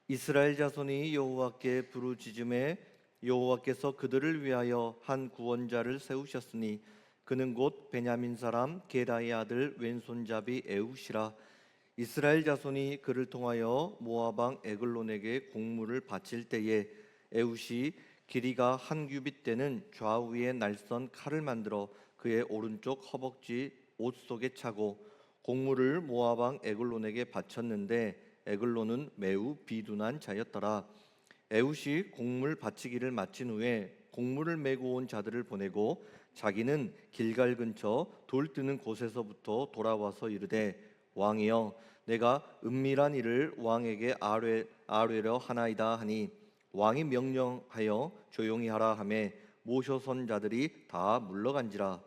이스라엘 자손이 여호와께 부르짖음에 여호와께서 그들을 위하여 한 구원자를 세우셨으니 그는 곧 베냐민 사람 게라의 아들 왼손잡이 에웃이라. 이스라엘 자손이 그를 통하여 모압 왕 에글론에게 공물을 바칠 때에 에웃이 길이가 한 규빗 되는 좌우에 날선 칼을 만들어 그의 오른쪽 허벅지 옷 속에 차고 공물을 모압 왕 에글론에게 바쳤는데 에글론은 매우 비둔한 자였더라. 에웃이 공물 바치기를 마친 후에 공물을 메고 온 자들을 보내고 자기는 길갈 근처 돌 뜨는 곳에서부터 돌아와서 이르되 왕이여, 내가 은밀한 일을 왕에게 아뢰려 하나이다 하니 왕이 명령하여 조용히 하라 하매 모셔선 자들이 다 물러간지라.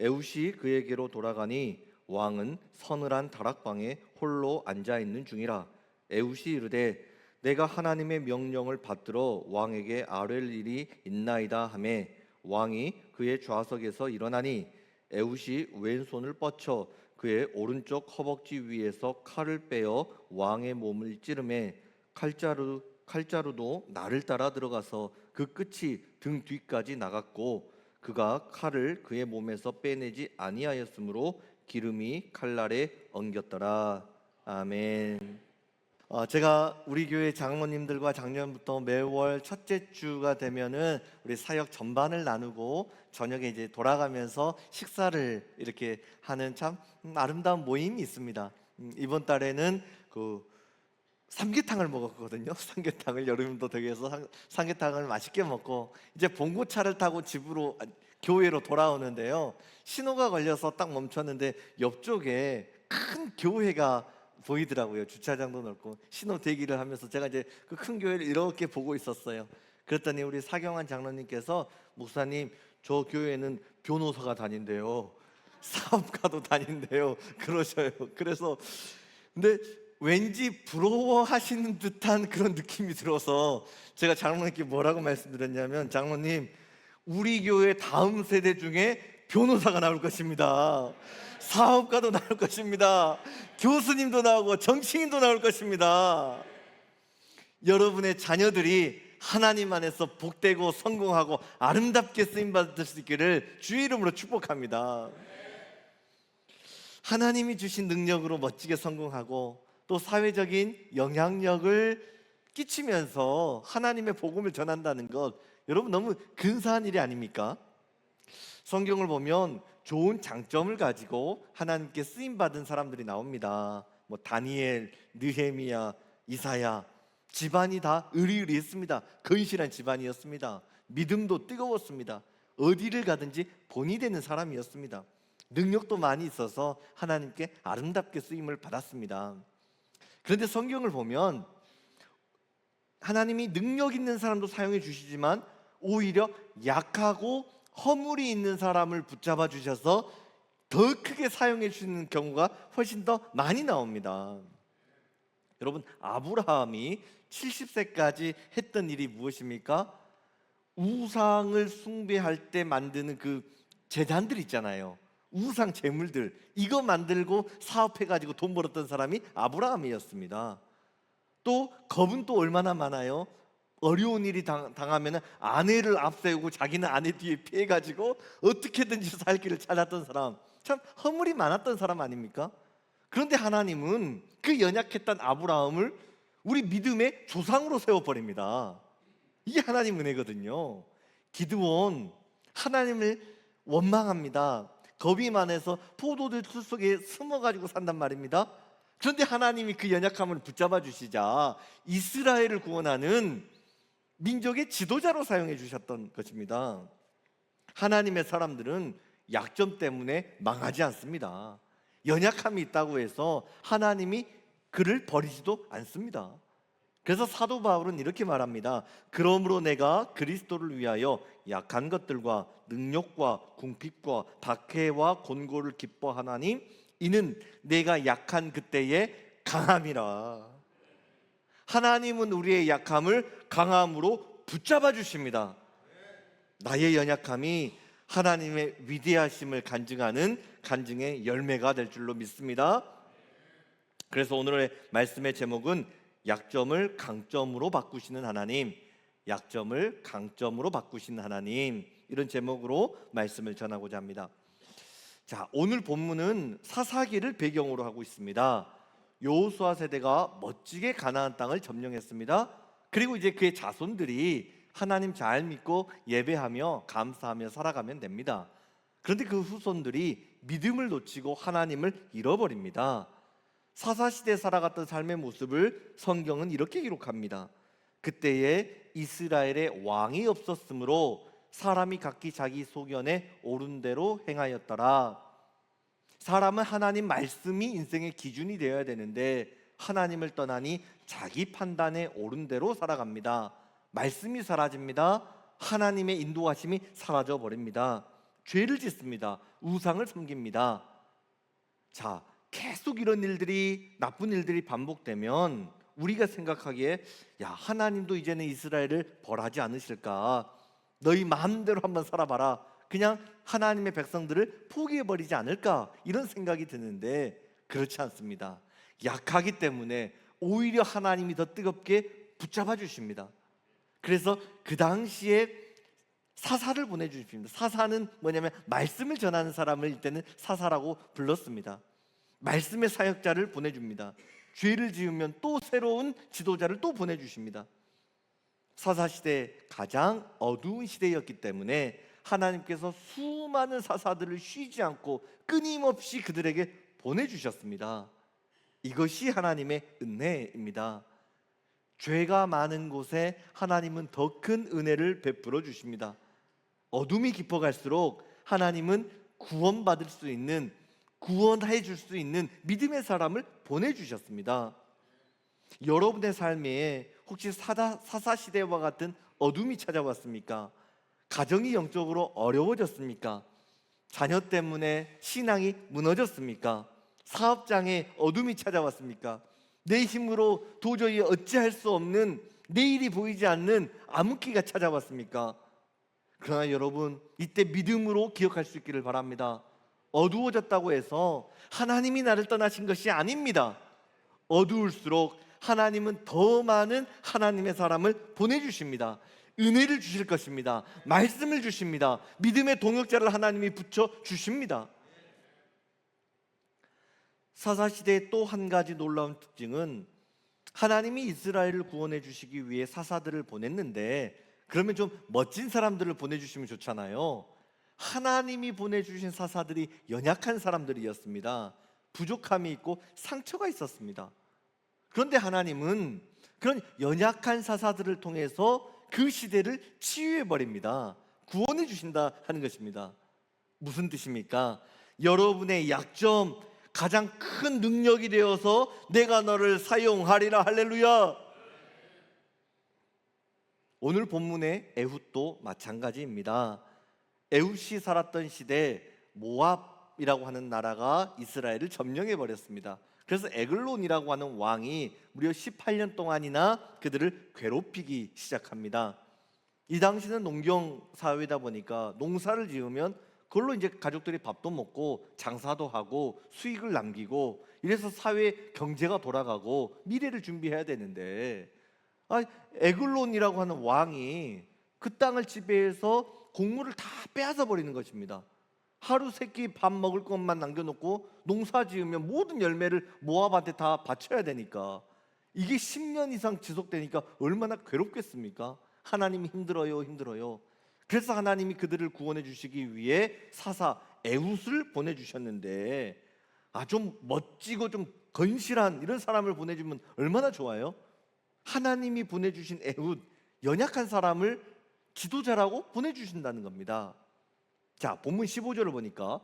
에웃이 그에게로 돌아가니 왕은 서늘한 다락방에 홀로 앉아 있는 중이라. 에웃이 이르되 내가 하나님의 명령을 받들어 왕에게 아뢰릴 일이 있나이다 하매 왕이 그의 좌석에서 일어나니 에웃이 왼손을 뻗쳐 그의 오른쪽 허벅지 위에서 칼을 빼어 왕의 몸을 찌르매 칼자루도 나를 따라 들어가서 그 끝이 등 뒤까지 나갔고 그가 칼을 그의 몸에서 빼내지 아니하였으므로 기름이 칼날에 엉겼더라. 아멘. 제가 우리 교회 장로님들과 작년부터 매월 첫째 주가 되면은 우리 사역 전반을 나누고 저녁에 이제 돌아가면서 식사를 이렇게 하는 참 아름다운 모임이 있습니다. 이번 달에는 그 삼계탕을 먹었거든요. 삼계탕을 여름도 덕에서 삼계탕을 맛있게 먹고 이제 봉고차를 타고 교회로 돌아오는데요. 신호가 걸려서 딱 멈췄는데 옆쪽에 큰 교회가 보이더라고요. 주차장도 넓고 신호 대기를 하면서 제가 이제 그 큰 교회를 이렇게 보고 있었어요. 그랬더니 우리 사경환 장로님께서 목사님, 저 교회는 변호사가 다닌대요, 사업가도 다닌대요 그러셔요. 그래서 근데 왠지 부러워하시는 듯한 그런 느낌이 들어서 제가 장로님께 뭐라고 말씀드렸냐면, 장로님, 우리 교회 다음 세대 중에 변호사가 나올 것입니다. 사업가도 나올 것입니다. 교수님도 나오고 정치인도 나올 것입니다. 여러분의 자녀들이 하나님 안에서 복되고 성공하고 아름답게 쓰임받을 수 있기를 주의 이름으로 축복합니다. 하나님이 주신 능력으로 멋지게 성공하고 또 사회적인 영향력을 끼치면서 하나님의 복음을 전한다는 것, 여러분 너무 근사한 일이 아닙니까? 성경을 보면 좋은 장점을 가지고 하나님께 쓰임받은 사람들이 나옵니다. 다니엘, 느헤미야, 이사야, 집안이 다 의리의리했습니다. 건실한 집안이었습니다. 믿음도 뜨거웠습니다. 어디를 가든지 본이 되는 사람이었습니다. 능력도 많이 있어서 하나님께 아름답게 쓰임을 받았습니다. 그런데 성경을 보면 하나님이 능력 있는 사람도 사용해 주시지만 오히려 약하고 허물이 있는 사람을 붙잡아 주셔서 더 크게 사용해 주시는 경우가 훨씬 더 많이 나옵니다. 여러분, 아브라함이 70세까지 했던 일이 무엇입니까? 우상을 숭배할 때 만드는 그 제단들 있잖아요. 우상 제물들, 이거 만들고 사업해가지고 돈 벌었던 사람이 아브라함이었습니다. 또 겁은 또 얼마나 많아요. 어려운 일이 당하면 아내를 앞세우고 자기는 아내 뒤에 피해가지고 어떻게든지 살 길을 찾았던 사람, 참 허물이 많았던 사람 아닙니까? 그런데 하나님은 그 연약했던 아브라함을 우리 믿음의 조상으로 세워버립니다. 이게 하나님 은혜거든요. 기드온, 하나님을 원망합니다. 겁이 많아서 포도들 풀 속에 숨어가지고 산단 말입니다. 그런데 하나님이 그 연약함을 붙잡아 주시자 이스라엘을 구원하는 민족의 지도자로 사용해 주셨던 것입니다. 하나님의 사람들은 약점 때문에 망하지 않습니다. 연약함이 있다고 해서 하나님이 그를 버리지도 않습니다. 그래서 사도 바울은 이렇게 말합니다. 그러므로 내가 그리스도를 위하여 약한 것들과 능력과 궁핍과 박해와 곤고를 기뻐하나니 이는 내가 약한 그때의 강함이라. 하나님은 우리의 약함을 강함으로 붙잡아 주십니다. 나의 연약함이 하나님의 위대하심을 간증하는 간증의 열매가 될 줄로 믿습니다. 그래서 오늘의 말씀의 제목은 약점을 강점으로 바꾸시는 하나님, 약점을 강점으로 바꾸시는 하나님, 이런 제목으로 말씀을 전하고자 합니다. 자, 오늘 본문은 사사기를 배경으로 하고 있습니다. 여호수아 세대가 멋지게 가나안 땅을 점령했습니다. 그리고 이제 그의 자손들이 하나님 잘 믿고 예배하며 감사하며 살아가면 됩니다. 그런데 그 후손들이 믿음을 놓치고 하나님을 잃어버립니다. 사사시대에 살아갔던 삶의 모습을 성경은 이렇게 기록합니다. 그때에 이스라엘에 왕이 없었으므로 사람이 각기 자기 소견에 옳은 대로 행하였더라. 사람은 하나님 말씀이 인생의 기준이 되어야 되는데 하나님을 떠나니 자기 판단에 옳은 대로 살아갑니다. 말씀이 사라집니다. 하나님의 인도하심이 사라져 버립니다. 죄를 짓습니다. 우상을 섬깁니다. 자, 계속 이런 일들이, 나쁜 일들이 반복되면 우리가 생각하기에 야, 하나님도 이제는 이스라엘을 벌하지 않으실까? 너희 마음대로 한번 살아봐라. 그냥 하나님의 백성들을 포기해버리지 않을까? 이런 생각이 드는데 그렇지 않습니다. 약하기 때문에 오히려 하나님이 더 뜨겁게 붙잡아 주십니다. 그래서 그 당시에 사사를 보내주십니다. 사사는 뭐냐면 말씀을 전하는 사람을 이때는 사사라고 불렀습니다. 말씀의 사역자를 보내줍니다. 죄를 지으면 또 새로운 지도자를 또 보내주십니다. 사사시대 가장 어두운 시대였기 때문에 하나님께서 수많은 사사들을 쉬지 않고 끊임없이 그들에게 보내주셨습니다. 이것이 하나님의 은혜입니다. 죄가 많은 곳에 하나님은 더 큰 은혜를 베풀어 주십니다. 어둠이 깊어갈수록 하나님은 구원받을 수 있는, 구원해 줄 수 있는 믿음의 사람을 보내주셨습니다. 여러분의 삶에 혹시 사사시대와 같은 어둠이 찾아왔습니까? 가정이 영적으로 어려워졌습니까? 자녀 때문에 신앙이 무너졌습니까? 사업장에 어둠이 찾아왔습니까? 내 힘으로 도저히 어찌할 수 없는, 내일이 보이지 않는 암흑기가 찾아왔습니까? 그러나 여러분, 이때 믿음으로 기억할 수 있기를 바랍니다. 어두워졌다고 해서 하나님이 나를 떠나신 것이 아닙니다. 어두울수록 하나님은 더 많은 하나님의 사람을 보내주십니다. 은혜를 주실 것입니다. 말씀을 주십니다. 믿음의 동역자를 하나님이 붙여주십니다. 사사시대의 또 한 가지 놀라운 특징은 하나님이 이스라엘을 구원해 주시기 위해 사사들을 보냈는데, 그러면 좀 멋진 사람들을 보내주시면 좋잖아요. 하나님이 보내주신 사사들이 연약한 사람들이었습니다. 부족함이 있고 상처가 있었습니다. 그런데 하나님은 그런 연약한 사사들을 통해서 그 시대를 치유해버립니다. 구원해 주신다 하는 것입니다. 무슨 뜻입니까? 여러분의 약점, 가장 큰 능력이 되어서 내가 너를 사용하리라. 할렐루야. 오늘 본문의 에훗도 마찬가지입니다. 에훗이 살았던 시대 모압이라고 하는 나라가 이스라엘을 점령해 버렸습니다. 그래서 에글론이라고 하는 왕이 무려 18년 동안이나 그들을 괴롭히기 시작합니다. 이 당시는 농경 사회다 보니까 농사를 지으면 그걸로 이제 가족들이 밥도 먹고 장사도 하고 수익을 남기고, 이래서 사회 경제가 돌아가고 미래를 준비해야 되는데, 에글론이라고 하는 왕이 그 땅을 지배해서 곡물을 다 빼앗아 버리는 것입니다. 하루 세끼 밥 먹을 것만 남겨놓고 농사 지으면 모든 열매를 모압한테 다 바쳐야 되니까, 이게 10년 이상 지속되니까 얼마나 괴롭겠습니까? 하나님이 힘들어요. 그래서 하나님이 그들을 구원해 주시기 위해 사사 에훗을 보내주셨는데, 좀 멋지고 좀 건실한 이런 사람을 보내주면 얼마나 좋아요? 하나님이 보내주신 에훗, 연약한 사람을 지도자라고 보내주신다는 겁니다. 자, 본문 15절을 보니까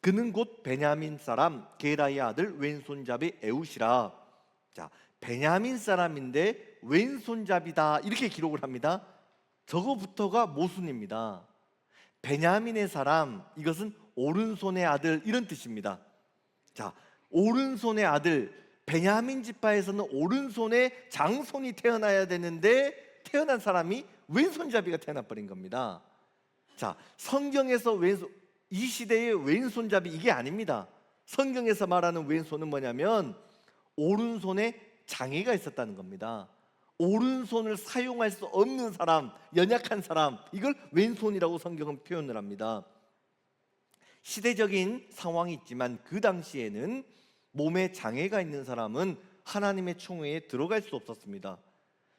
그는 곧 베냐민 사람 게라의 아들 왼손잡이 에훗이라. 자, 베냐민 사람인데 왼손잡이다 이렇게 기록을 합니다. 저거부터가 모순입니다. 베냐민의 사람, 이것은 오른손의 아들 이런 뜻입니다. 자, 오른손의 아들, 베냐민 지파에서는 오른손에 장손이 태어나야 되는데 태어난 사람이 왼손잡이가 태어나버린 겁니다. 자, 성경에서 이 시대의 왼손잡이 이게 아닙니다. 성경에서 말하는 왼손은 뭐냐면 오른손에 장애가 있었다는 겁니다. 오른손을 사용할 수 없는 사람, 연약한 사람, 이걸 왼손이라고 성경은 표현을 합니다. 시대적인 상황이 있지만 그 당시에는 몸에 장애가 있는 사람은 하나님의 총회에 들어갈 수 없었습니다.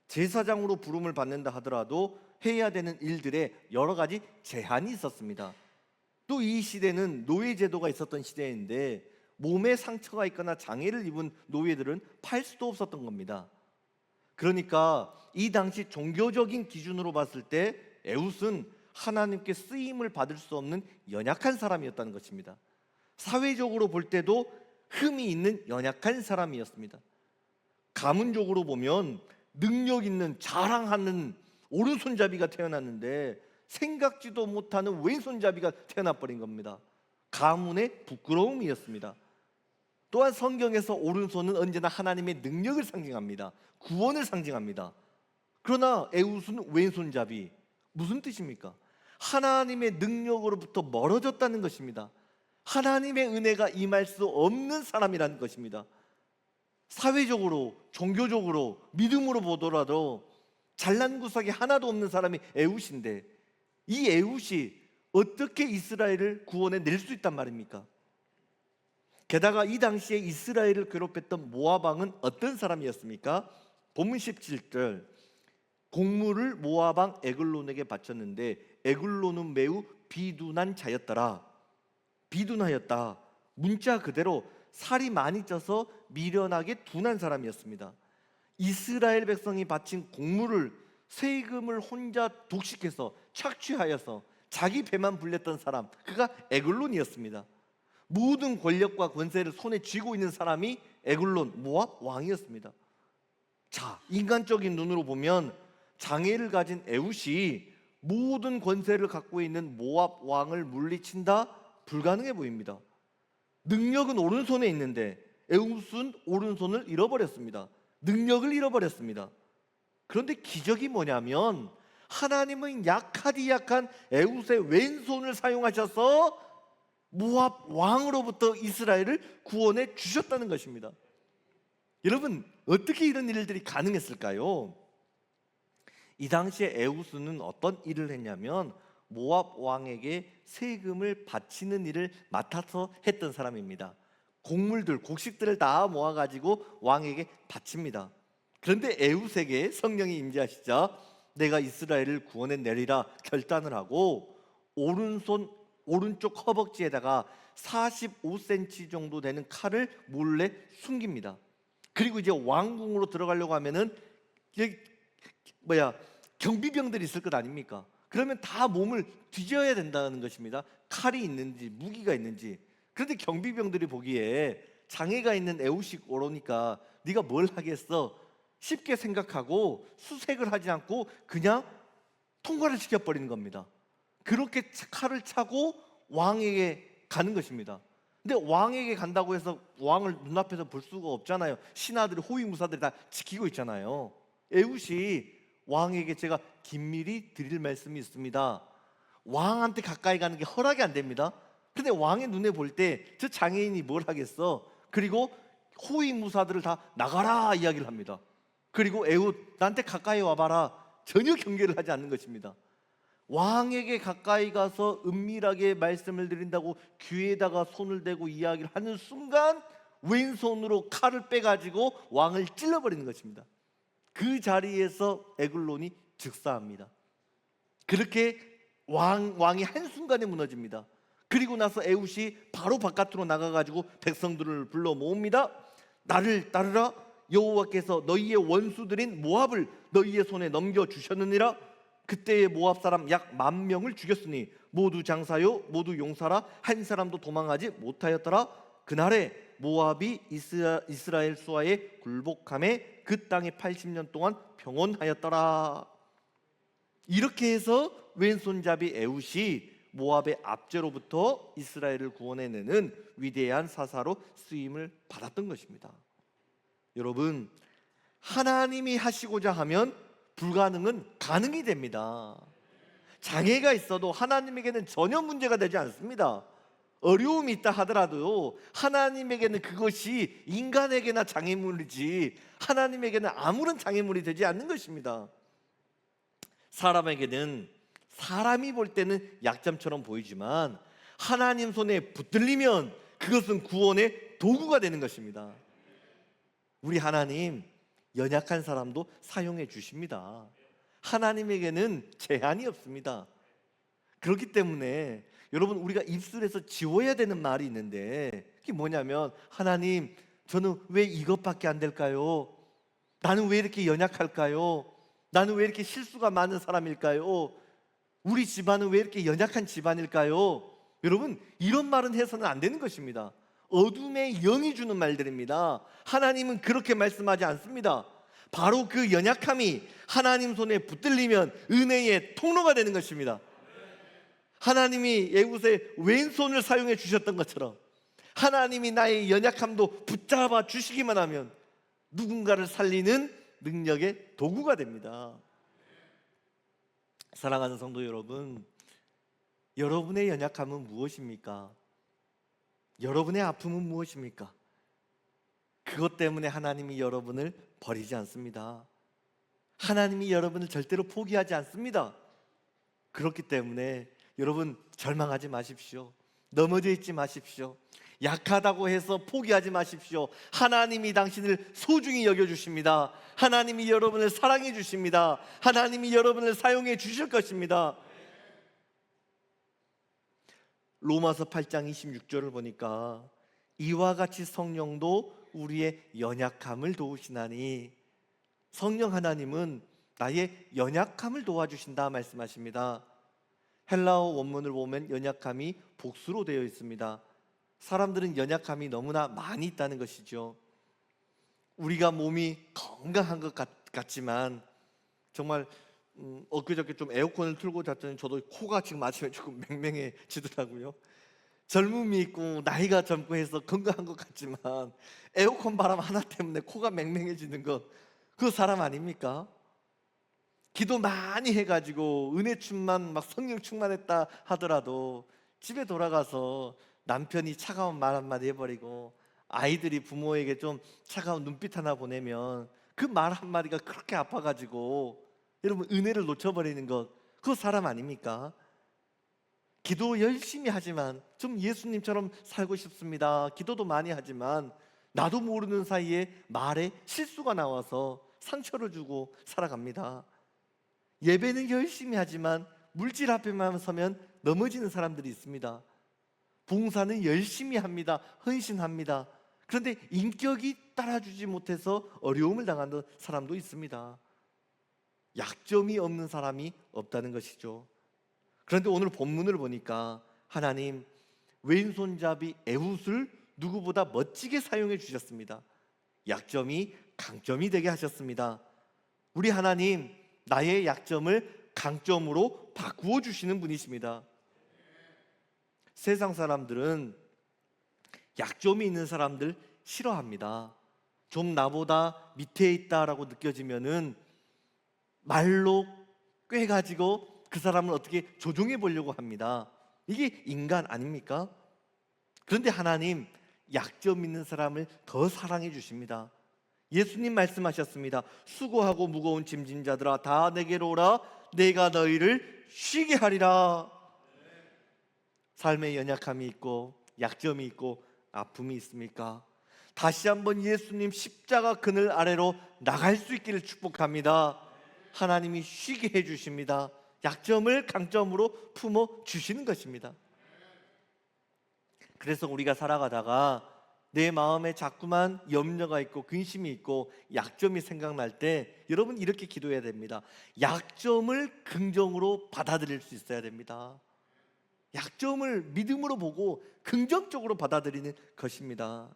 제사장으로 부름을 받는다 하더라도 해야 되는 일들에 여러 가지 제한이 있었습니다. 또 이 시대는 노예 제도가 있었던 시대인데 몸에 상처가 있거나 장애를 입은 노예들은 팔 수도 없었던 겁니다. 그러니까 이 당시 종교적인 기준으로 봤을 때 에웃은 하나님께 쓰임을 받을 수 없는 연약한 사람이었다는 것입니다. 사회적으로 볼 때도 흠이 있는 연약한 사람이었습니다. 가문적으로 보면 능력 있는 자랑하는 오른손잡이가 태어났는데 생각지도 못하는 왼손잡이가 태어나버린 겁니다. 가문의 부끄러움이었습니다. 또한 성경에서 오른손은 언제나 하나님의 능력을 상징합니다. 구원을 상징합니다. 그러나 에웃은 왼손잡이, 무슨 뜻입니까? 하나님의 능력으로부터 멀어졌다는 것입니다. 하나님의 은혜가 임할 수 없는 사람이라는 것입니다. 사회적으로, 종교적으로, 믿음으로 보더라도 잘난 구석이 하나도 없는 사람이 에웃인데 이 에웃이 어떻게 이스라엘을 구원해 낼 수 있단 말입니까? 게다가 이 당시에 이스라엘을 괴롭혔던 모압 왕은 어떤 사람이었습니까? 본문 17절, 곡물을 모압 왕 에글론에게 바쳤는데 에글론은 매우 비둔한 자였더라. 비둔하였다. 문자 그대로 살이 많이 쪄서 미련하게 둔한 사람이었습니다. 이스라엘 백성이 바친 곡물을, 세금을 혼자 독식해서 착취하여서 자기 배만 불렸던 사람, 그가 에글론이었습니다. 모든 권력과 권세를 손에 쥐고 있는 사람이 에글론, 모압 왕이었습니다. 자, 인간적인 눈으로 보면 장애를 가진 에웃이 모든 권세를 갖고 있는 모압 왕을 물리친다? 불가능해 보입니다. 능력은 오른손에 있는데 에웃은 오른손을 잃어버렸습니다. 능력을 잃어버렸습니다. 그런데 기적이 뭐냐면 하나님은 약하디 약한 에웃의 왼손을 사용하셔서 모압 왕으로부터 이스라엘을 구원해 주셨다는 것입니다. 여러분, 어떻게 이런 일들이 가능했을까요? 이 당시에 에웃은 어떤 일을 했냐면 모압 왕에게 세금을 바치는 일을 맡아서 했던 사람입니다. 곡물들, 곡식들을 다 모아가지고 왕에게 바칩니다. 그런데 에웃에게 성령이 임재하시자 내가 이스라엘을 구원해 내리라 결단을 하고 오른쪽 허벅지에다가 45cm 정도 되는 칼을 몰래 숨깁니다. 그리고 이제 왕궁으로 들어가려고 하면은 경비병들이 있을 것 아닙니까? 그러면 다 몸을 뒤져야 된다는 것입니다. 칼이 있는지 무기가 있는지. 그런데 경비병들이 보기에 장애가 있는 에웃이 오르니까 네가 뭘 하겠어? 쉽게 생각하고 수색을 하지 않고 그냥 통과를 시켜버리는 겁니다. 그렇게 칼을 차고 왕에게 가는 것입니다. 근데 왕에게 간다고 해서 왕을 눈앞에서 볼 수가 없잖아요. 신하들이, 호위무사들이 다 지키고 있잖아요. 에웃이 왕에게 제가 긴밀히 드릴 말씀이 있습니다. 왕한테 가까이 가는 게 허락이 안 됩니다. 근데 왕의 눈에 볼 때 저 장애인이 뭘 하겠어? 그리고 호위무사들을 다 나가라 이야기를 합니다. 그리고 에웃, 나한테 가까이 와봐라. 전혀 경계를 하지 않는 것입니다. 왕에게 가까이 가서 은밀하게 말씀을 드린다고 귀에다가 손을 대고 이야기를 하는 순간 왼손으로 칼을 빼가지고 왕을 찔러버리는 것입니다. 그 자리에서 에글론이 즉사합니다. 그렇게 왕이 한순간에 무너집니다. 그리고 나서 에웃이 바로 바깥으로 나가가지고 백성들을 불러 모읍니다. 나를 따르라. 여호와께서 너희의 원수들인 모압을 너희의 손에 넘겨주셨느니라. 그때의 모압 사람 약 10,000명을 죽였으니 모두 장사요 모두 용사라. 한 사람도 도망하지 못하였더라. 그날에 모압이 이스라엘 수하에 굴복함에 그 땅에 80년 동안 평온하였더라. 이렇게 해서 왼손잡이 에웃이 모압의 압제로부터 이스라엘을 구원해내는 위대한 사사로 쓰임을 받았던 것입니다. 여러분, 하나님이 하시고자 하면 불가능은 가능이 됩니다. 장애가 있어도 하나님에게는 전혀 문제가 되지 않습니다. 어려움이 있다 하더라도 하나님에게는 그것이 인간에게나 장애물이지 하나님에게는 아무런 장애물이 되지 않는 것입니다. 사람에게는 사람이 볼 때는 약점처럼 보이지만 하나님 손에 붙들리면 그것은 구원의 도구가 되는 것입니다. 우리 하나님 연약한 사람도 사용해 주십니다. 하나님에게는 제한이 없습니다. 그렇기 때문에 여러분, 우리가 입술에서 지워야 되는 말이 있는데 그게 뭐냐면, 하나님, 저는 왜 이것밖에 안 될까요? 나는 왜 이렇게 연약할까요? 나는 왜 이렇게 실수가 많은 사람일까요? 우리 집안은 왜 이렇게 연약한 집안일까요? 여러분, 이런 말은 해서는 안 되는 것입니다. 어둠의 영이 주는 말들입니다. 하나님은 그렇게 말씀하지 않습니다. 바로 그 연약함이 하나님 손에 붙들리면 은혜의 통로가 되는 것입니다. 하나님이 에훗의 왼손을 사용해 주셨던 것처럼 하나님이 나의 연약함도 붙잡아 주시기만 하면 누군가를 살리는 능력의 도구가 됩니다. 사랑하는 성도 여러분, 여러분의 연약함은 무엇입니까? 여러분의 아픔은 무엇입니까? 그것 때문에 하나님이 여러분을 버리지 않습니다. 하나님이 여러분을 절대로 포기하지 않습니다. 그렇기 때문에 여러분, 절망하지 마십시오. 넘어져 있지 마십시오. 약하다고 해서 포기하지 마십시오. 하나님이 당신을 소중히 여겨주십니다. 하나님이 여러분을 사랑해 주십니다. 하나님이 여러분을 사용해 주실 것입니다. 로마서 8장 26절을 보니까 이와 같이 성령도 우리의 연약함을 도우시나니, 성령 하나님은 나의 연약함을 도와주신다 말씀하십니다. 헬라어 원문을 보면 연약함이 복수로 되어 있습니다. 사람들은 연약함이 너무나 많이 있다는 것이죠. 우리가 몸이 건강한 것 같지만 정말 엊그저께 좀 에어컨을 틀고 잤더니 저도 코가 지금 아침에 조금 맹맹해지더라고요. 젊음이 있고 나이가 젊고 해서 건강한 것 같지만 에어컨 바람 하나 때문에 코가 맹맹해지는 것, 그 사람 아닙니까? 기도 많이 해가지고 은혜 충만, 막 성령 충만했다 하더라도 집에 돌아가서 남편이 차가운 말 한마디 해버리고 아이들이 부모에게 좀 차가운 눈빛 하나 보내면 그 말 한마디가 그렇게 아파가지고 여러분 은혜를 놓쳐버리는 것, 그 사람 아닙니까? 기도 열심히 하지만 좀 예수님처럼 살고 싶습니다. 기도도 많이 하지만 나도 모르는 사이에 말에 실수가 나와서 상처를 주고 살아갑니다. 예배는 열심히 하지만 물질 앞에만 서면 넘어지는 사람들이 있습니다. 봉사는 열심히 합니다. 헌신합니다. 그런데 인격이 따라주지 못해서 어려움을 당하는 사람도 있습니다. 약점이 없는 사람이 없다는 것이죠. 그런데 오늘 본문을 보니까 하나님 왼손잡이 에훗을 누구보다 멋지게 사용해 주셨습니다. 약점이 강점이 되게 하셨습니다. 우리 하나님, 나의 약점을 강점으로 바꾸어 주시는 분이십니다. 세상 사람들은 약점이 있는 사람들 싫어합니다. 좀 나보다 밑에 있다라고 느껴지면은 말로 꿰가지고 그 사람을 어떻게 조종해 보려고 합니다. 이게 인간 아닙니까? 그런데 하나님, 약점 있는 사람을 더 사랑해 주십니다. 예수님 말씀하셨습니다. 수고하고 무거운 짐진 자들아 다 내게로 오라, 내가 너희를 쉬게 하리라. 삶에 연약함이 있고 약점이 있고 아픔이 있습니까? 다시 한번 예수님 십자가 그늘 아래로 나갈 수 있기를 축복합니다. 하나님이 쉬게 해주십니다. 약점을 강점으로 품어 주시는 것입니다. 그래서 우리가 살아가다가 내 마음에 자꾸만 염려가 있고 근심이 있고 약점이 생각날 때 여러분 이렇게 기도해야 됩니다. 약점을 긍정으로 받아들일 수 있어야 됩니다. 약점을 믿음으로 보고 긍정적으로 받아들이는 것입니다.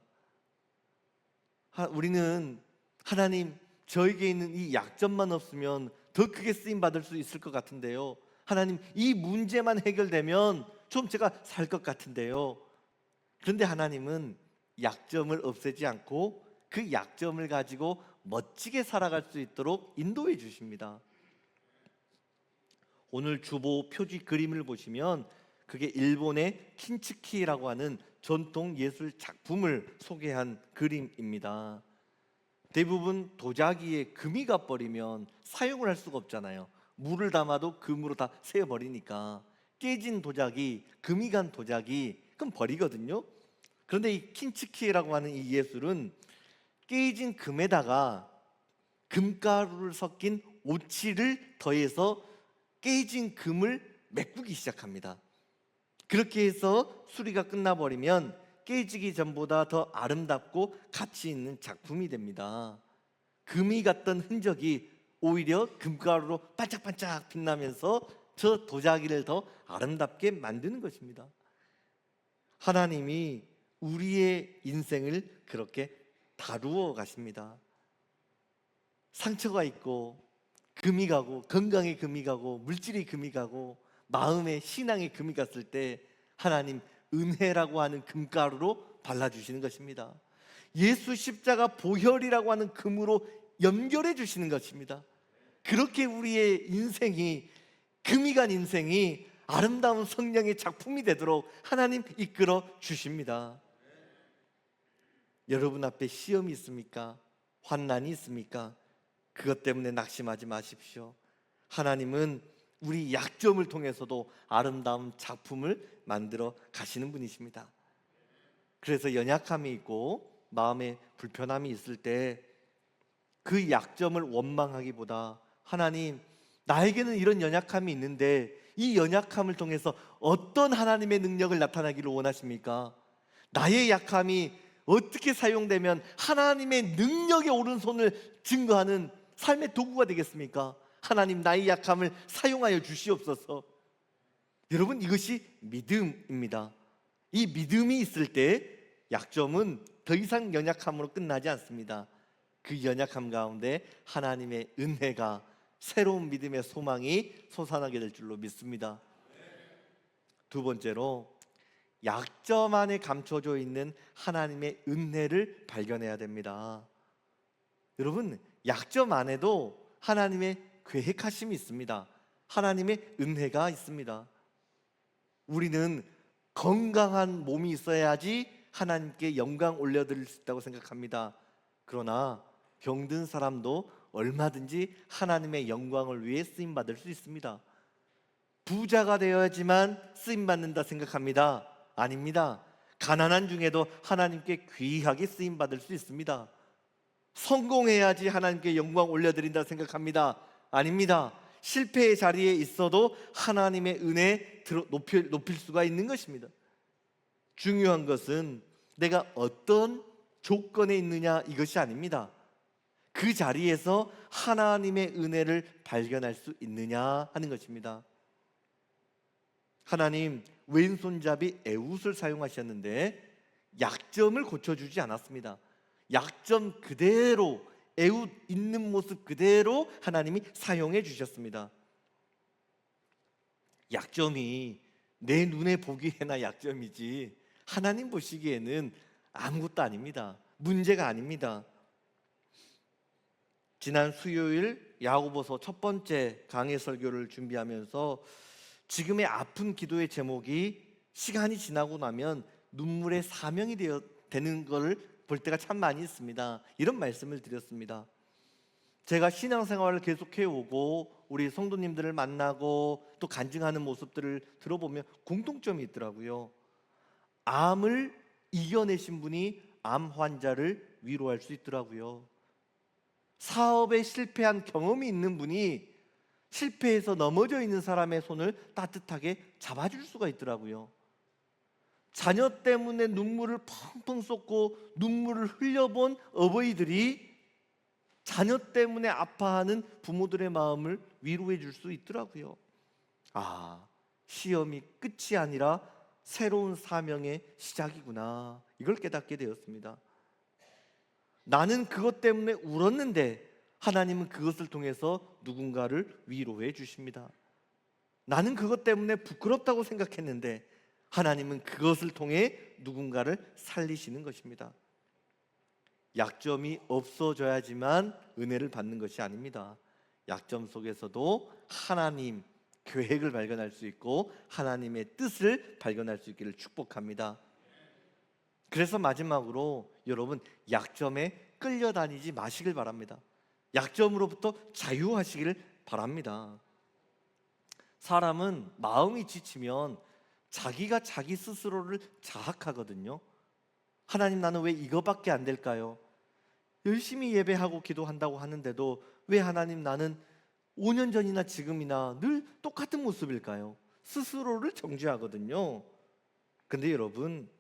우리는 하나님, 저에게 있는 이 약점만 없으면 더 크게 쓰임 받을 수 있을 것 같은데요. 하나님, 이 문제만 해결되면 좀 제가 살 것 같은데요. 그런데 하나님은 약점을 없애지 않고 그 약점을 가지고 멋지게 살아갈 수 있도록 인도해 주십니다. 오늘 주보 표지 그림을 보시면 그게 일본의 킨츠키라고 하는 전통 예술 작품을 소개한 그림입니다. 대부분 도자기에 금이 가버리면 사용을 할 수가 없잖아요. 물을 담아도 금으로 다 새어버리니까 깨진 도자기, 금이 간 도자기 그럼 버리거든요. 그런데 이 킨츠키라고 하는 이 예술은 깨진 금에다가 금가루를 섞인 오칠을 더해서 깨진 금을 메꾸기 시작합니다. 그렇게 해서 수리가 끝나버리면 깨지기 전보다 더 아름답고 가치 있는 작품이 됩니다. 금이 갔던 흔적이 오히려 금가루로 반짝반짝 빛나면서 저 도자기를 더 아름답게 만드는 것입니다. 하나님이 우리의 인생을 그렇게 다루어 가십니다. 상처가 있고 금이 가고 건강에 금이 가고 물질이 금이 가고 마음의 신앙의 금이 갔을 때 하나님 은혜라고 하는 금가루로 발라주시는 것입니다. 예수 십자가 보혈이라고 하는 금으로 연결해 주시는 것입니다. 그렇게 우리의 인생이 금이 간 인생이 아름다운 성령의 작품이 되도록 하나님 이끌어 주십니다. 여러분 앞에 시험이 있습니까? 환난이 있습니까? 그것 때문에 낙심하지 마십시오. 하나님은 우리 약점을 통해서도 아름다운 작품을 만들어 가시는 분이십니다. 그래서 연약함이 있고 마음에 불편함이 있을 때 그 약점을 원망하기보다 하나님, 나에게는 이런 연약함이 있는데 이 연약함을 통해서 어떤 하나님의 능력을 나타나기를 원하십니까? 나의 약함이 어떻게 사용되면 하나님의 능력의 오른손을 증거하는 삶의 도구가 되겠습니까? 하나님, 나의 약함을 사용하여 주시옵소서. 여러분, 이것이 믿음입니다. 이 믿음이 있을 때 약점은 더 이상 연약함으로 끝나지 않습니다. 그 연약함 가운데 하나님의 은혜가, 새로운 믿음의 소망이 솟아나게 될 줄로 믿습니다. 두 번째로, 약점 안에 감춰져 있는 하나님의 은혜를 발견해야 됩니다. 여러분, 약점 안에도 하나님의 계획하심이 있습니다. 하나님의 은혜가 있습니다. 우리는 건강한 몸이 있어야지 하나님께 영광 올려드릴 수 있다고 생각합니다. 그러나 병든 사람도 얼마든지 하나님의 영광을 위해 쓰임받을 수 있습니다. 부자가 되어야지만 쓰임받는다 생각합니다. 아닙니다. 가난한 중에도 하나님께 귀하게 쓰임받을 수 있습니다. 성공해야지 하나님께 영광 올려드린다 생각합니다. 아닙니다. 실패의 자리에 있어도 하나님의 은혜 높일 수가 있는 것입니다. 중요한 것은 내가 어떤 조건에 있느냐 이것이 아닙니다. 그 자리에서 하나님의 은혜를 발견할 수 있느냐 하는 것입니다. 하나님 왼손잡이 에훗을 사용하셨는데 약점을 고쳐주지 않았습니다. 약점 그대로, 에훗 있는 모습 그대로 하나님이 사용해 주셨습니다. 약점이 내 눈에 보기에나 약점이지 하나님 보시기에는 아무것도 아닙니다. 문제가 아닙니다. 지난 수요일 야고보서 첫 번째 강해 설교를 준비하면서 지금의 아픈 기도의 제목이 시간이 지나고 나면 눈물의 사명이 되는 것을 볼 때가 참 많이 있습니다. 이런 말씀을 드렸습니다. 제가 신앙생활을 계속해 오고 우리 성도님들을 만나고 또 간증하는 모습들을 들어보면 공통점이 있더라고요. 암을 이겨내신 분이 암 환자를 위로할 수 있더라고요. 사업에 실패한 경험이 있는 분이 실패해서 넘어져 있는 사람의 손을 따뜻하게 잡아줄 수가 있더라고요. 자녀 때문에 눈물을 펑펑 쏟고 눈물을 흘려본 어버이들이 자녀 때문에 아파하는 부모들의 마음을 위로해 줄 수 있더라고요. 아, 시험이 끝이 아니라 새로운 사명의 시작이구나, 이걸 깨닫게 되었습니다. 나는 그것 때문에 울었는데 하나님은 그것을 통해서 누군가를 위로해 주십니다. 나는 그것 때문에 부끄럽다고 생각했는데 하나님은 그것을 통해 누군가를 살리시는 것입니다. 약점이 없어져야지만 은혜를 받는 것이 아닙니다. 약점 속에서도 하나님 계획을 발견할 수 있고 하나님의 뜻을 발견할 수 있기를 축복합니다. 그래서 마지막으로 여러분, 약점에 끌려다니지 마시길 바랍니다. 약점으로부터 자유하시기를 바랍니다. 사람은 마음이 지치면 자기가 자기 스스로를 자학하거든요. 하나님, 나는 왜 이거밖에 안 될까요? 열심히 예배하고 기도한다고 하는데도 왜 하나님, 나는 5년 전이나 지금이나 늘 똑같은 모습일까요? 스스로를 정죄하거든요. 근데 여러분,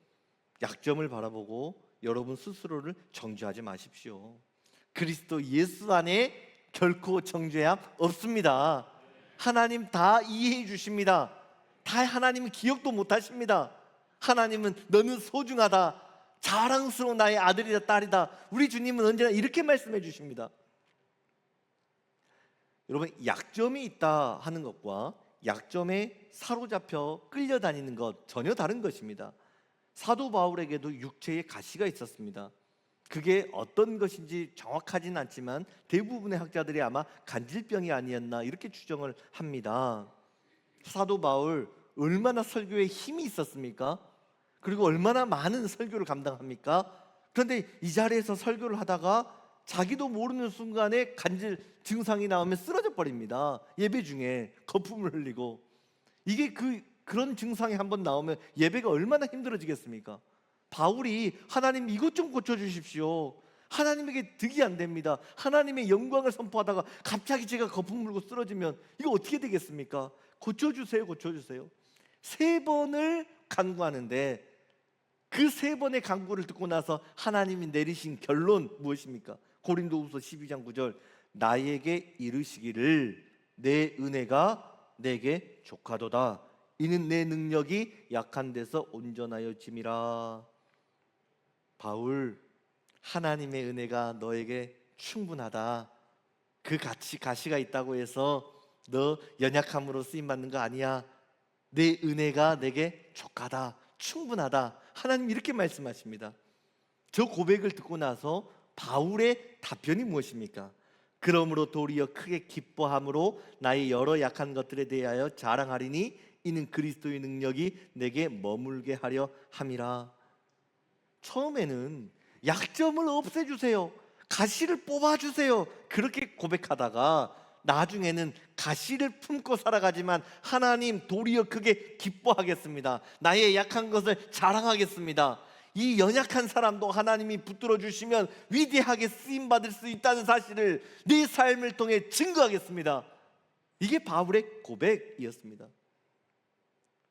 약점을 바라보고 여러분 스스로를 정죄하지 마십시오. 그리스도 예수 안에 결코 정죄함 없습니다. 하나님 다 이해해 주십니다. 다 하나님은 기억도 못 하십니다. 하나님은 너는 소중하다, 자랑스러운 나의 아들이다, 딸이다. 우리 주님은 언제나 이렇게 말씀해 주십니다. 여러분, 약점이 있다 하는 것과 약점에 사로잡혀 끌려다니는 것 전혀 다른 것입니다. 사도 바울에게도 육체에 가시가 있었습니다. 그게 어떤 것인지 정확하진 않지만 대부분의 학자들이 아마 간질병이 아니었나 이렇게 추정을 합니다. 사도 바울 얼마나 설교에 힘이 있었습니까? 그리고 얼마나 많은 설교를 감당합니까? 그런데 이 자리에서 설교를 하다가 자기도 모르는 순간에 간질 증상이 나오면 쓰러져 버립니다. 예배 중에 거품을 흘리고. 이게 그런 증상이 한번 나오면 예배가 얼마나 힘들어지겠습니까? 바울이 하나님 이것 좀 고쳐주십시오. 하나님에게 득이 안 됩니다. 하나님의 영광을 선포하다가 갑자기 제가 거품 물고 쓰러지면 이거 어떻게 되겠습니까? 고쳐주세요, 고쳐주세요. 3번을 간구하는데 그 3번의 간구를 듣고 나서 하나님이 내리신 결론 무엇입니까? 고린도후서 12장 9절, 나에게 이르시기를 내 은혜가 내게 족하도다. 이는 내 능력이 약한 데서 온전하여 짐이라. 바울, 하나님의 은혜가 너에게 충분하다. 그 가시가 있다고 해서 너 연약함으로 쓰임받는 거 아니야. 내 은혜가 내게 족하다, 충분하다. 하나님 이렇게 말씀하십니다. 저 고백을 듣고 나서 바울의 답변이 무엇입니까? 그러므로 도리어 크게 기뻐함으로 나의 여러 약한 것들에 대하여 자랑하리니 이는 그리스도의 능력이 내게 머물게 하려 함이라. 처음에는 약점을 없애주세요, 가시를 뽑아주세요, 그렇게 고백하다가 나중에는 가시를 품고 살아가지만 하나님 도리어 크게 기뻐하겠습니다. 나의 약한 것을 자랑하겠습니다. 이 연약한 사람도 하나님이 붙들어 주시면 위대하게 쓰임받을 수 있다는 사실을 내 삶을 통해 증거하겠습니다. 이게 바울의 고백이었습니다.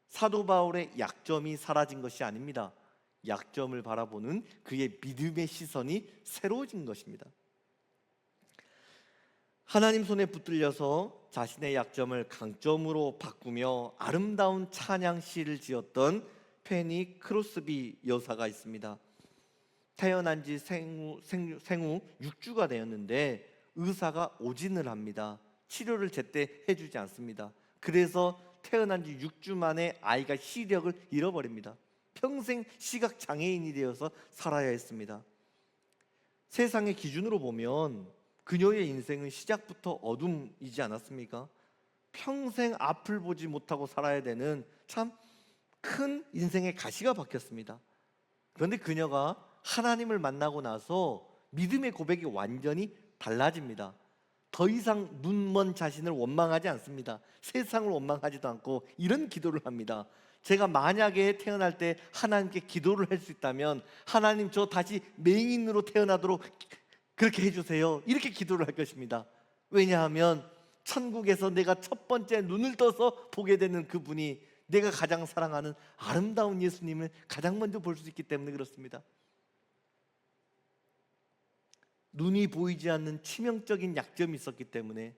사도 바울의 약점이 사라진 것이 아닙니다. 약점을 바라보는 그의 믿음의 시선이 새로워진 것입니다. 하나님 손에 붙들려서 자신의 약점을 강점으로 바꾸며 아름다운 찬양 시를 지었던 페니 크로스비 여사가 있습니다. 태어난 지 생후 6주가 되었는데 의사가 오진을 합니다. 치료를 제때 해주지 않습니다. 그래서 태어난 지 6주 만에 아이가 시력을 잃어버립니다. 평생 시각 장애인이 되어서 살아야 했습니다. 세상의 기준으로 보면 그녀의 인생은 시작부터 어둠이지 않았습니까? 평생 앞을 보지 못하고 살아야 되는 참 큰 인생의 가시가 박혔습니다. 그런데 그녀가 하나님을 만나고 나서 믿음의 고백이 완전히 달라집니다. 더 이상 눈먼 자신을 원망하지 않습니다. 세상을 원망하지도 않고 이런 기도를 합니다. 제가 만약에 태어날 때 하나님께 기도를 할 수 있다면 하나님, 저 다시 맹인으로 태어나도록 그렇게 해주세요. 이렇게 기도를 할 것입니다. 왜냐하면 천국에서 내가 첫 번째 눈을 떠서 보게 되는 그분이 내가 가장 사랑하는 아름다운 예수님을 가장 먼저 볼 수 있기 때문에 그렇습니다. 눈이 보이지 않는 치명적인 약점이 있었기 때문에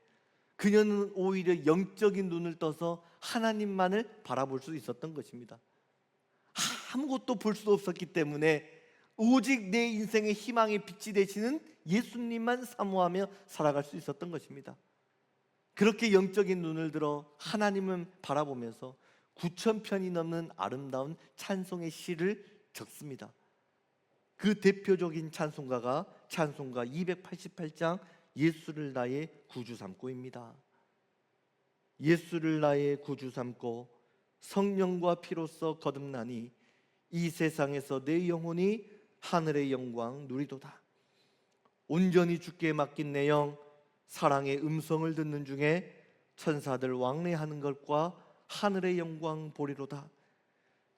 그녀는 오히려 영적인 눈을 떠서 하나님만을 바라볼 수 있었던 것입니다. 아무것도 볼 수 없었기 때문에 오직 내 인생의 희망의 빛이 되시는 예수님만 사모하며 살아갈 수 있었던 것입니다. 그렇게 영적인 눈을 들어 하나님을 바라보면서 9,000편이 넘는 아름다운 찬송의 시를 적습니다. 그 대표적인 찬송가가 찬송가 288장 예수를 나의 구주 삼고입니다. 예수를 나의 구주 삼고 성령과 피로써 거듭나니 이 세상에서 내 영혼이 하늘의 영광 누리도다. 온전히 주께 맡긴 내 영 사랑의 음성을 듣는 중에 천사들 왕래하는 것과 하늘의 영광 보리로다.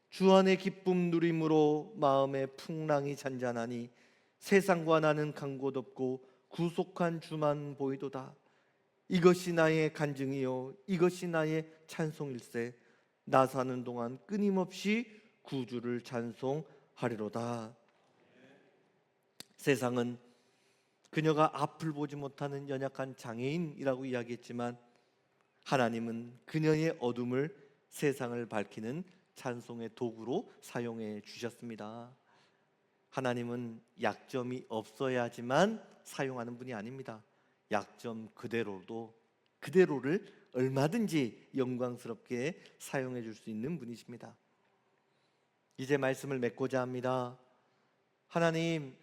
주 안의 기쁨 누림으로 마음의 풍랑이 잔잔하니 세상과 나는 간 곳 없고 구속한 주만 보이도다. 이것이 나의 간증이요 이것이 나의 찬송일세. 나 사는 동안 끊임없이 구주를 찬송하리로다. 세상은 그녀가 앞을 보지 못하는 연약한 장애인이라고 이야기했지만 하나님은 그녀의 어둠을 세상을 밝히는 찬송의 도구로 사용해 주셨습니다. 하나님은 약점이 없어야지만 사용하는 분이 아닙니다. 약점 그대로를 얼마든지 영광스럽게 사용해 줄 수 있는 분이십니다. 이제 말씀을 맺고자 합니다. 하나님,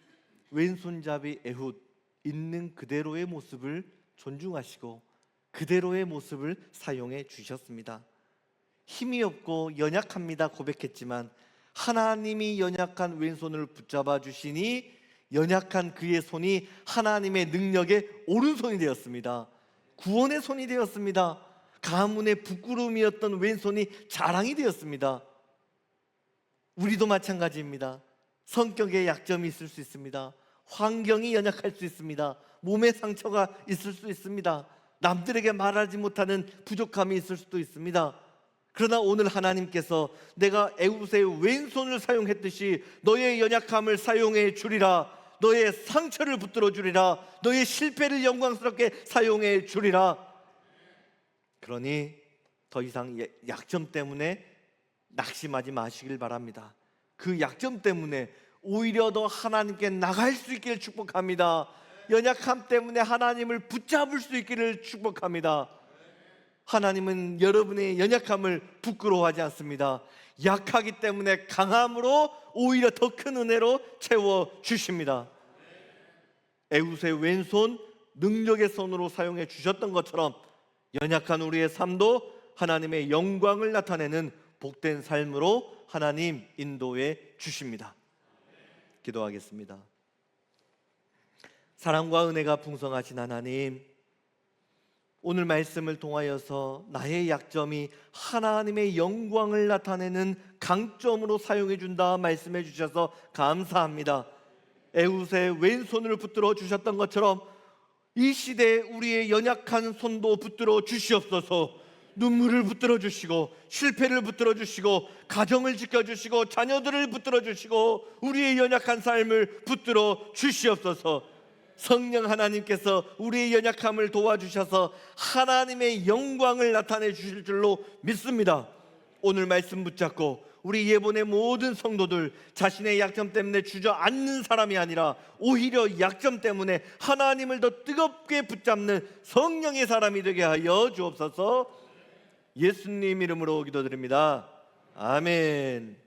왼손잡이 에훗 있는 그대로의 모습을 존중하시고 그대로의 모습을 사용해 주셨습니다. 힘이 없고 연약합니다 고백했지만 하나님이 연약한 왼손을 붙잡아 주시니 연약한 그의 손이 하나님의 능력의 오른손이 되었습니다. 구원의 손이 되었습니다. 가문의 부끄러움이었던 왼손이 자랑이 되었습니다. 우리도 마찬가지입니다. 성격에 약점이 있을 수 있습니다. 환경이 연약할 수 있습니다. 몸에 상처가 있을 수 있습니다. 남들에게 말하지 못하는 부족함이 있을 수도 있습니다. 그러나 오늘 하나님께서 내가 에훗의 왼손을 사용했듯이 너의 연약함을 사용해 주리라. 너의 상처를 붙들어 주리라. 너의 실패를 영광스럽게 사용해 주리라. 그러니 더 이상 약점 때문에 낙심하지 마시길 바랍니다. 그 약점 때문에 오히려 더 하나님께 나갈 수 있기를 축복합니다. 연약함 때문에 하나님을 붙잡을 수 있기를 축복합니다. 하나님은 여러분의 연약함을 부끄러워하지 않습니다. 약하기 때문에 강함으로 오히려 더 큰 은혜로 채워주십니다. 에훗의 왼손 능력의 손으로 사용해 주셨던 것처럼 연약한 우리의 삶도 하나님의 영광을 나타내는 복된 삶으로 하나님 인도해 주십니다. 기도하겠습니다. 사랑과 은혜가 풍성하신 하나님, 오늘 말씀을 통하여서 나의 약점이 하나님의 영광을 나타내는 강점으로 사용해 준다 말씀해 주셔서 감사합니다. 에훗의 왼손을 붙들어 주셨던 것처럼 이 시대에 우리의 연약한 손도 붙들어 주시옵소서. 눈물을 붙들어 주시고 실패를 붙들어 주시고 가정을 지켜 주시고 자녀들을 붙들어 주시고 우리의 연약한 삶을 붙들어 주시옵소서. 성령 하나님께서 우리의 연약함을 도와주셔서 하나님의 영광을 나타내 주실 줄로 믿습니다. 오늘 말씀 붙잡고 우리 예본의 모든 성도들 자신의 약점 때문에 주저앉는 사람이 아니라 오히려 약점 때문에 하나님을 더 뜨겁게 붙잡는 성령의 사람이 되게 하여 주옵소서. 예수님 이름으로 기도드립니다. 아멘.